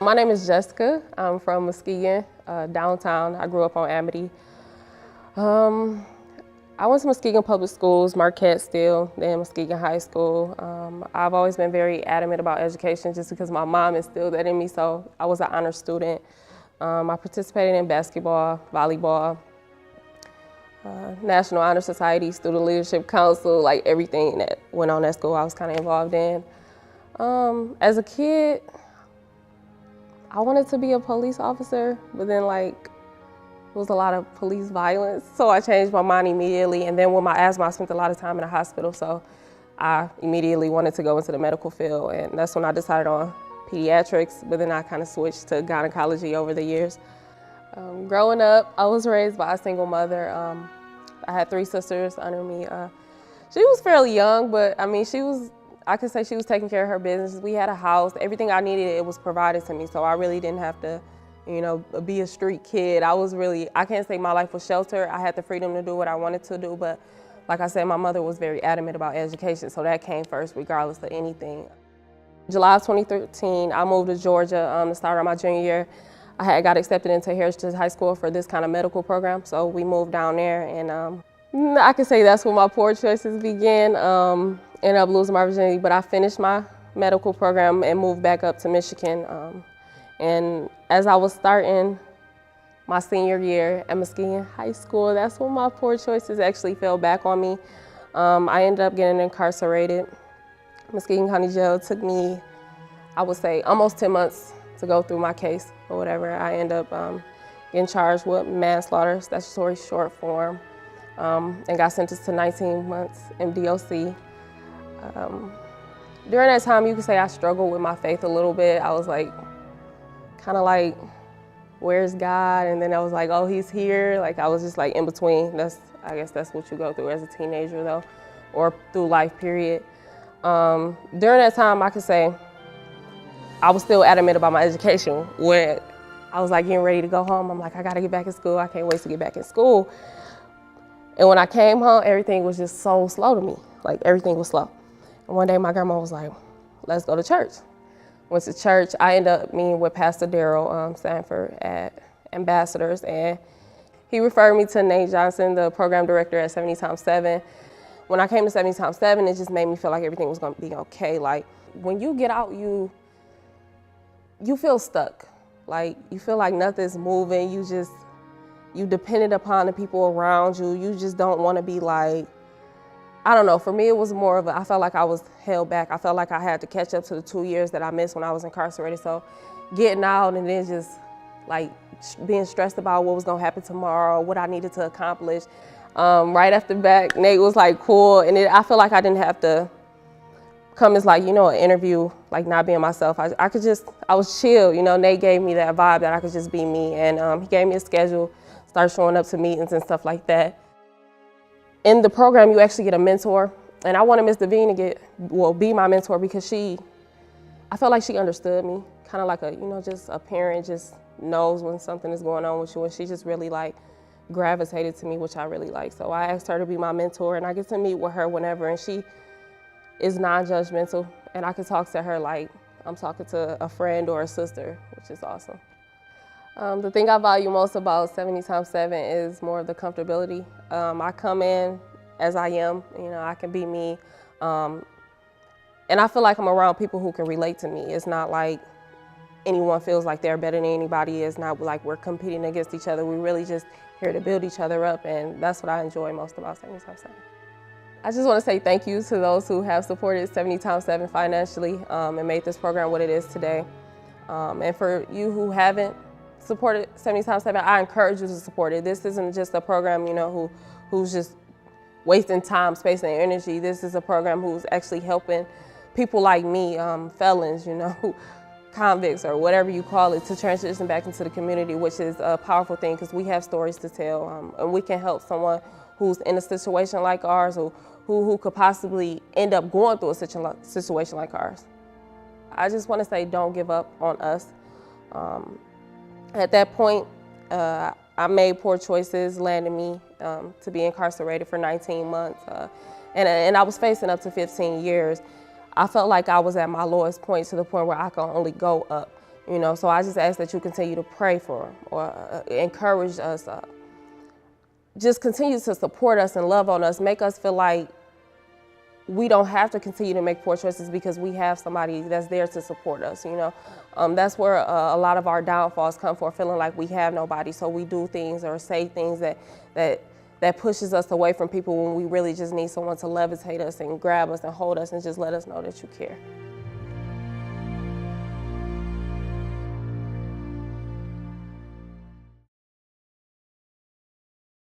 My name is Jessica. I'm from Muskegon, downtown. I grew up on Amity. Um, I went to Muskegon Public Schools, Marquette still, then Muskegon High School. I've always been very adamant about education just because my mom instilled that in me, so I was an honor student. I participated in basketball, volleyball, National Honor Society, Student Leadership Council, like everything that went on at school I was kind of involved in. As a kid, I wanted to be a police officer, but then there was a lot of police violence, so I changed my mind immediately. And then with my asthma, I spent a lot of time in the hospital, so I immediately wanted to go into the medical field, and that's when I decided on pediatrics, but then I kind of switched to gynecology over the years. Growing up, I was raised by a single mother. I had 3 sisters under me. She was fairly young, but I mean, I could say she was taking care of her business. We had a house, everything I needed, it was provided to me, so I really didn't have to, be a street kid. I can't say my life was sheltered. I had the freedom to do what I wanted to do, but like I said, my mother was very adamant about education, so that came first regardless of anything. July of 2013, I moved to Georgia to start out my junior year. I had got accepted into Heritage High School for this kind of medical program, so we moved down there, and I could say that's where my poor choices began. Ended up losing my virginity, but I finished my medical program and moved back up to Michigan. And as I was starting my senior year at Muskegon High School, that's when my poor choices actually fell back on me. I ended up getting incarcerated. Muskegon County Jail took me, I would say, almost 10 months to go through my case or whatever. I ended up getting charged with manslaughter, statutory short form, and got sentenced to 19 months MDOC. During that time, you could say I struggled with my faith a little bit. I was kind of like, where's God? And then I was like, oh, he's here. I was just in between. I guess that's what you go through as a teenager though, or through life period. During that time, I could say I was still adamant about my education. When I was getting ready to go home, I'm like, I gotta get back in school. I can't wait to get back in school. And when I came home, everything was just so slow to me. Everything was slow. And one day my grandma was like, let's go to church. Went to church. I ended up meeting with Pastor Daryl Sanford at Ambassadors, and he referred me to Nate Johnson, the program director at 70x7. When I came to 70x7, it just made me feel like everything was gonna be okay. When you get out, you feel stuck. You feel like nothing's moving. You dependent upon the people around you. You just don't wanna be I don't know, for me it was more of I felt like I was held back. I felt like I had to catch up to the 2 years that I missed when I was incarcerated. So getting out and then just being stressed about what was gonna happen tomorrow, what I needed to accomplish. Right after back, Nate was cool, and I feel like I didn't have to come as an interview, not being myself. I was chill, Nate gave me that vibe that I could just be me, and he gave me a schedule, started showing up to meetings and stuff like that. In the program, you actually get a mentor, and I wanted Miss Devine to be my mentor because I felt like she understood me, kind of like just a parent just knows when something is going on with you, and she just really gravitated to me, which I really like. So I asked her to be my mentor, and I get to meet with her whenever, and she is non-judgmental, and I can talk to her like I'm talking to a friend or a sister, which is awesome. The thing I value most about 70x7 is more of the comfortability. I come in as I am, I can be me. And I feel like I'm around people who can relate to me. It's not like anyone feels like they're better than anybody. It's not like we're competing against each other. We're really just here to build each other up, and that's what I enjoy most about 70x7. I just want to say thank you to those who have supported 70x7 financially and made this program what it is today. And for you who haven't supported 70x7, I encourage you to support it. This isn't just a program, who's just wasting time, space, and energy. This is a program who's actually helping people like me, felons, convicts or whatever you call it, to transition back into the community, which is a powerful thing because we have stories to tell, and we can help someone who's in a situation like ours or who could possibly end up going through a situation like ours. I just want to say don't give up on us. At that point, I made poor choices, landing me to be incarcerated for 19 months. And I was facing up to 15 years. I felt like I was at my lowest point, to the point where I could only go up. You know, so I just ask that you continue to pray for them or encourage us. Just continue to support us and love on us, make us feel like we don't have to continue to make poor choices because we have somebody that's there to support us, you know. That's where a lot of our downfalls come from, feeling like we have nobody, so we do things or say things that pushes us away from people when we really just need someone to levitate us and grab us and hold us and just let us know that you care.